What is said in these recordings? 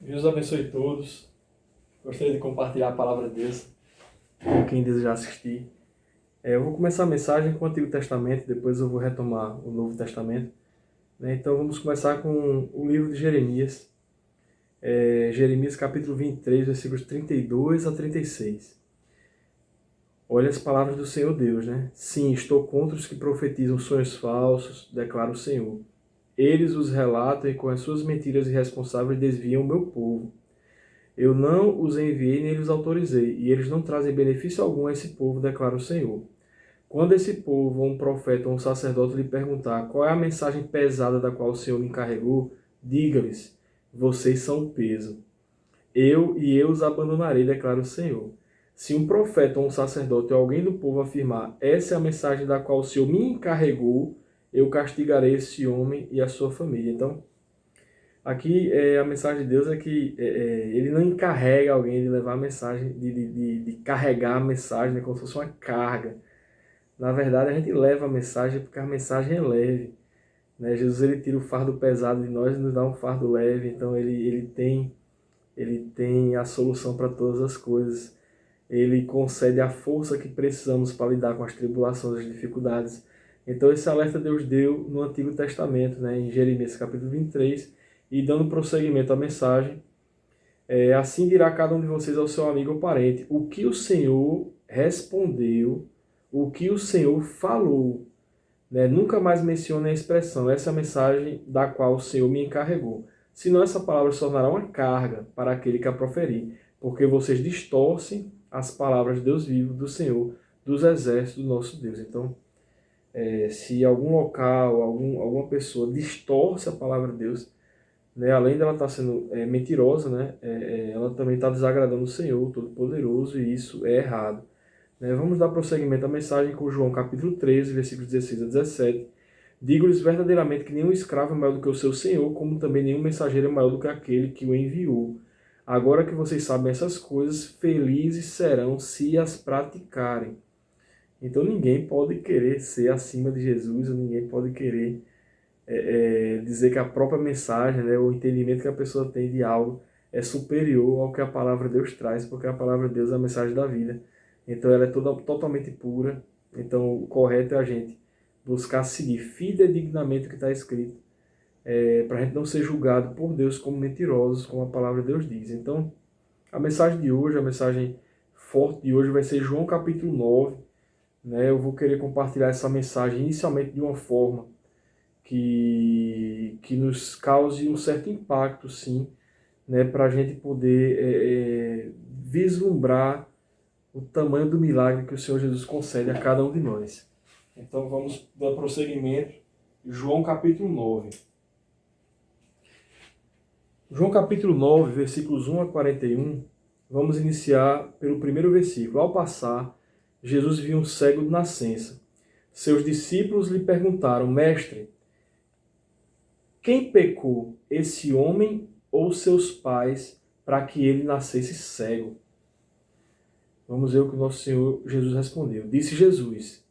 Deus abençoe todos. Gostaria de compartilhar a palavra de Deus com quem desejar assistir. Eu vou começar a mensagem com o Antigo Testamento, depois eu vou retomar o Novo Testamento. Então vamos começar com o livro de Jeremias. Jeremias capítulo 23, versículos 32 a 36. Olha as palavras do Senhor Deus, né? Sim, estou contra os que profetizam sonhos falsos, declara o Senhor. Eles os relatam e com as suas mentiras irresponsáveis desviam o meu povo. Eu não os enviei nem os autorizei, e eles não trazem benefício algum a esse povo, declara o Senhor. Quando esse povo, ou um profeta ou um sacerdote lhe perguntar qual é a mensagem pesada da qual o Senhor me encarregou, diga-lhes, vocês são peso. Eu os abandonarei, declara o Senhor. Se um profeta ou um sacerdote ou alguém do povo afirmar, essa é a mensagem da qual o Senhor me encarregou, eu castigarei esse homem e a sua família. Então, aqui a mensagem de Deus é que ele não encarrega alguém de levar a mensagem, de carregar a mensagem, né, como se fosse uma carga. Na verdade, a gente leva a mensagem porque a mensagem é leve. Né? Jesus ele tira o fardo pesado de nós e nos dá um fardo leve. Então ele tem a solução para todas as coisas. Ele concede a força que precisamos para lidar com as tribulações, as dificuldades. Então esse alerta Deus deu no Antigo Testamento, né, em Jeremias capítulo 23, e dando prosseguimento à mensagem, assim dirá cada um de vocês ao seu amigo ou parente, o que o Senhor respondeu, o que o Senhor falou. Né? Nunca mais mencione a expressão, essa é a mensagem da qual o Senhor me encarregou. Senão essa palavra se tornará uma carga para aquele que a proferir, porque vocês distorcem as palavras de Deus vivo, do Senhor, dos exércitos do nosso Deus. Então, se algum local, alguma pessoa distorce a palavra de Deus, né, além dela estar sendo mentirosa, né, ela também está desagradando o Senhor Todo-Poderoso, e isso é errado. Né? Vamos dar prosseguimento à mensagem com João capítulo 13, versículos 16 a 17. Digo-lhes verdadeiramente que nenhum escravo é maior do que o seu senhor, como também nenhum mensageiro é maior do que aquele que o enviou. Agora que vocês sabem essas coisas, felizes serão se as praticarem. Então ninguém pode querer ser acima de Jesus, ou ninguém pode querer dizer que a própria mensagem, né, o entendimento que a pessoa tem de algo é superior ao que a palavra de Deus traz, porque a palavra de Deus é a mensagem da vida. Então ela é totalmente pura. Então o correto é a gente buscar seguir fidedignamente o que está escrito, para a gente não ser julgado por Deus como mentirosos, como a palavra de Deus diz. Então a mensagem de hoje, a mensagem forte de hoje vai ser João capítulo 9. Né? Eu vou querer compartilhar essa mensagem inicialmente de uma forma que nos cause um certo impacto, sim, né, para a gente poder vislumbrar o tamanho do milagre que o Senhor Jesus concede a cada um de nós. Então vamos dar prosseguimento. João capítulo 9. João capítulo 9, versículos 1 a 41, vamos iniciar pelo primeiro versículo. Ao passar, Jesus viu um cego de nascença. Seus discípulos lhe perguntaram, Mestre, quem pecou, esse homem ou seus pais, para que ele nascesse cego? Vamos ver o que o nosso Senhor Jesus respondeu. Disse Jesus,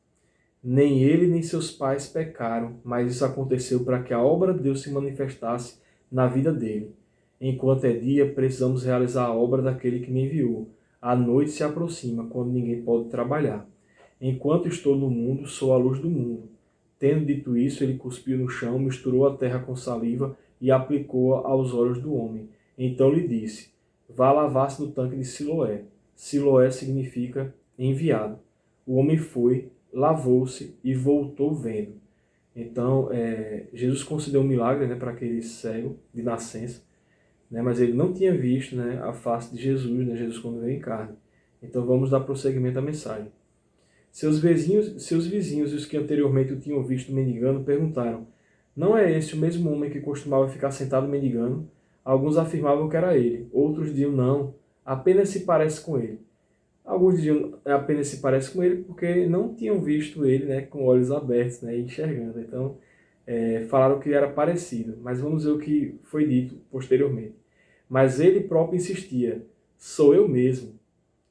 nem ele nem seus pais pecaram, mas isso aconteceu para que a obra de Deus se manifestasse na vida dele. Enquanto é dia, precisamos realizar a obra daquele que me enviou. A noite se aproxima, quando ninguém pode trabalhar. Enquanto estou no mundo, sou a luz do mundo. Tendo dito isso, ele cuspiu no chão, misturou a terra com saliva e aplicou-a aos olhos do homem. Então lhe disse, vá lavar-se no tanque de Siloé. Siloé significa enviado. O homem foi, lavou-se e voltou vendo. Então, Jesus concedeu um milagre, né, para aquele cego de nascença, né, mas ele não tinha visto, né, a face de Jesus, né, Jesus quando veio em carne. Então vamos dar prosseguimento à mensagem. Seus vizinhos e os que anteriormente o tinham visto mendigando perguntaram, não é esse o mesmo homem que costumava ficar sentado mendigando? Alguns afirmavam que era ele, outros diziam não, apenas se parece com ele. Alguns diziam apenas se parece com ele porque não tinham visto ele, né, com olhos abertos, né, enxergando. Então falaram que era parecido, mas vamos ver o que foi dito posteriormente. Mas ele próprio insistia, sou eu mesmo.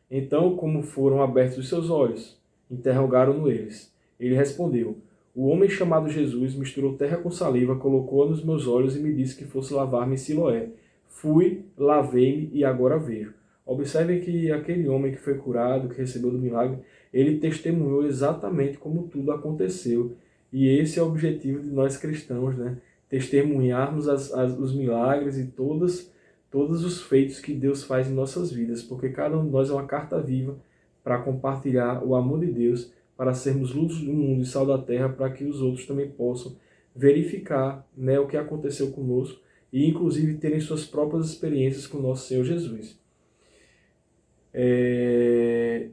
Então, como foram abertos os seus olhos? Interrogaram-no eles. Ele respondeu, o homem chamado Jesus misturou terra com saliva, colocou-a nos meus olhos e me disse que fosse lavar-me em Siloé. Fui, lavei-me e agora vejo. Observem que aquele homem que foi curado, que recebeu do milagre, ele testemunhou exatamente como tudo aconteceu. E esse é o objetivo de nós cristãos, né? Testemunharmos os milagres e todos os feitos que Deus faz em nossas vidas, porque cada um de nós é uma carta viva para compartilhar o amor de Deus, para sermos luz do mundo e sal da terra, para que os outros também possam verificar, né, o que aconteceu conosco e inclusive terem suas próprias experiências com o nosso Senhor Jesus.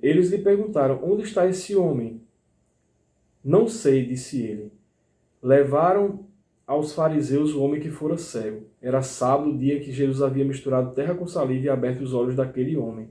Eles lhe perguntaram: onde está esse homem? Não sei, disse ele. Levaram aos fariseus o homem que fora cego. Era sábado, o dia que Jesus havia misturado terra com saliva e aberto os olhos daquele homem.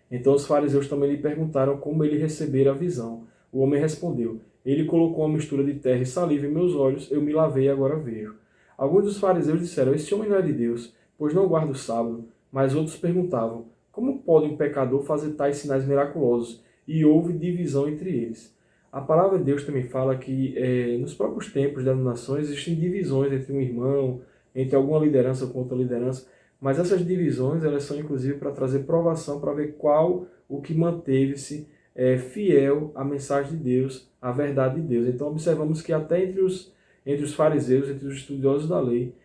Então os fariseus também lhe perguntaram como ele recebera a visão. O homem respondeu: ele colocou uma mistura de terra e saliva em meus olhos, eu me lavei e agora vejo. Alguns dos fariseus disseram: esse homem não é de Deus, pois não guarda o sábado. Mas outros perguntavam: como pode um pecador fazer tais sinais miraculosos? E houve divisão entre eles. A palavra de Deus também fala que nos próprios tempos das nações existem divisões entre um irmão, entre alguma liderança com outra liderança, mas essas divisões elas são inclusive para trazer provação, para ver qual o que manteve-se fiel à mensagem de Deus, à verdade de Deus. Então observamos que até entre os fariseus, entre os estudiosos da lei,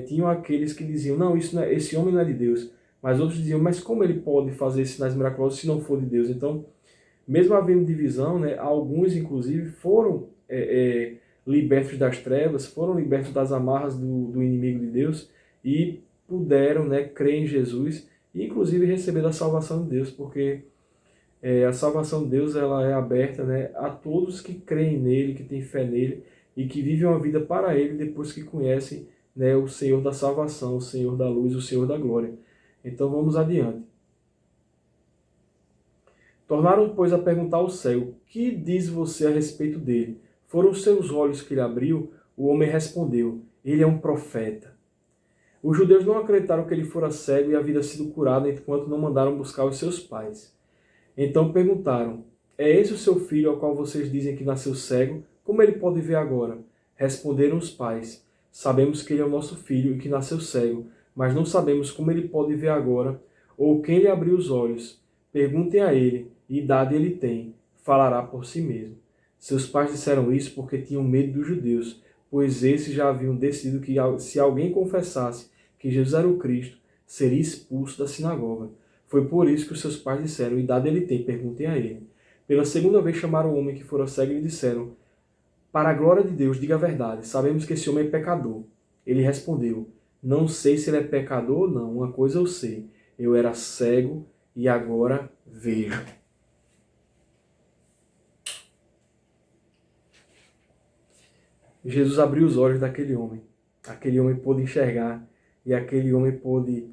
tinham aqueles que diziam: não, esse homem não é de Deus. Mas outros diziam: mas como ele pode fazer sinais miraculosos se não for de Deus? Então, mesmo havendo divisão, né, alguns inclusive foram libertos das trevas, foram libertos das amarras do inimigo de Deus e puderam, né, crer em Jesus e inclusive receber a salvação de Deus, porque a salvação de Deus ela é aberta, né, a todos que creem nele, que têm fé nele e que vivem uma vida para ele depois que conhecem, né, o Senhor da salvação, o Senhor da luz, o Senhor da glória. Então vamos adiante. Tornaram, pois, a perguntar ao cego: que diz você a respeito dele? Foram os seus olhos que ele abriu? O homem respondeu: ele é um profeta. Os judeus não acreditaram que ele fora cego e havia sido curado enquanto não mandaram buscar os seus pais. Então perguntaram: é esse o seu filho ao qual vocês dizem que nasceu cego? Como ele pode ver agora? Responderam os pais: sabemos que ele é o nosso filho e que nasceu cego, mas não sabemos como ele pode ver agora ou quem lhe abriu os olhos. Perguntem a ele, e idade ele tem, falará por si mesmo. Seus pais disseram isso porque tinham medo dos judeus, pois esses já haviam decidido que se alguém confessasse que Jesus era o Cristo, seria expulso da sinagoga. Foi por isso que os seus pais disseram: idade ele tem, perguntem a ele. Pela segunda vez chamaram o homem que fora cego e lhe disseram: para a glória de Deus, diga a verdade, sabemos que esse homem é pecador. Ele respondeu: não sei se ele é pecador ou não, uma coisa eu sei, eu era cego e agora vejo. Jesus abriu os olhos daquele homem. Aquele homem pôde enxergar e aquele homem pôde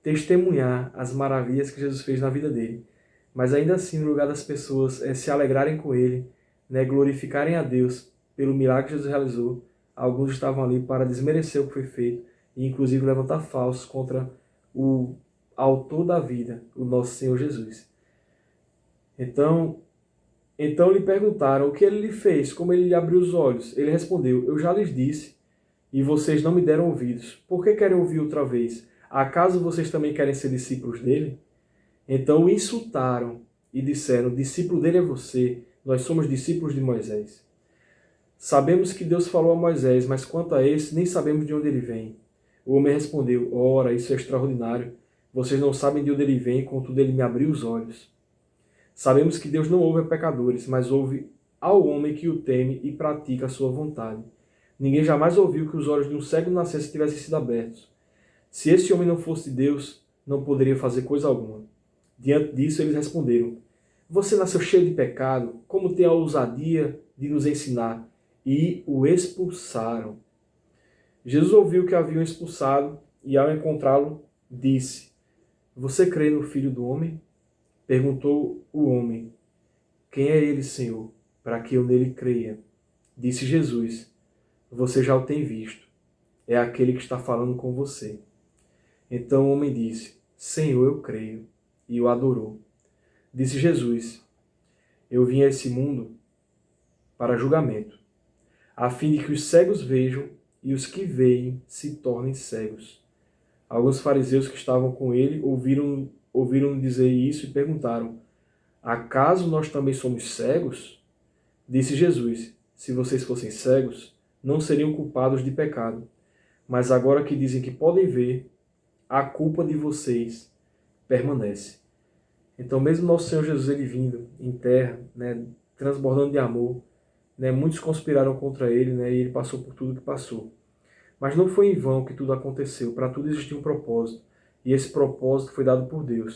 testemunhar as maravilhas que Jesus fez na vida dele. Mas ainda assim, no lugar das pessoas se alegrarem com ele, né, glorificarem a Deus pelo milagre que Jesus realizou, alguns estavam ali para desmerecer o que foi feito e inclusive levantar falsos contra o autor da vida, o nosso Senhor Jesus. Então lhe perguntaram o que ele lhe fez, como ele lhe abriu os olhos. Ele respondeu: eu já lhes disse, e vocês não me deram ouvidos. Por que querem ouvir outra vez? Acaso vocês também querem ser discípulos dele? Então o insultaram e disseram: discípulo dele é você, nós somos discípulos de Moisés. Sabemos que Deus falou a Moisés, mas quanto a esse, nem sabemos de onde ele vem. O homem respondeu: ora, isso é extraordinário. Vocês não sabem de onde ele vem, contudo ele me abriu os olhos. Sabemos que Deus não ouve a pecadores, mas ouve ao homem que o teme e pratica a sua vontade. Ninguém jamais ouviu que os olhos de um cego nascesse tivessem sido abertos. Se esse homem não fosse de Deus, não poderia fazer coisa alguma. Diante disso, eles responderam: você nasceu cheio de pecado, como tem a ousadia de nos ensinar? E o expulsaram. Jesus ouviu que haviam expulsado e, ao encontrá-lo, disse: você crê no Filho do Homem? Perguntou o homem: quem é ele, Senhor, para que eu nele creia? Disse Jesus: você já o tem visto. É aquele que está falando com você. Então o homem disse: Senhor, eu creio. E o adorou. Disse Jesus: eu vim a esse mundo para julgamento, a fim de que os cegos vejam e os que veem se tornem cegos. Alguns fariseus que estavam com ele ouviram dizer isso e perguntaram: acaso nós também somos cegos? Disse Jesus: se vocês fossem cegos, não seriam culpados de pecado. Mas agora que dizem que podem ver, a culpa de vocês permanece. Então, mesmo nosso Senhor Jesus ele vindo em terra, né, transbordando de amor, né, muitos conspiraram contra ele, né, e ele passou por tudo que passou. Mas não foi em vão que tudo aconteceu, para tudo existia um propósito. E esse propósito foi dado por Deus.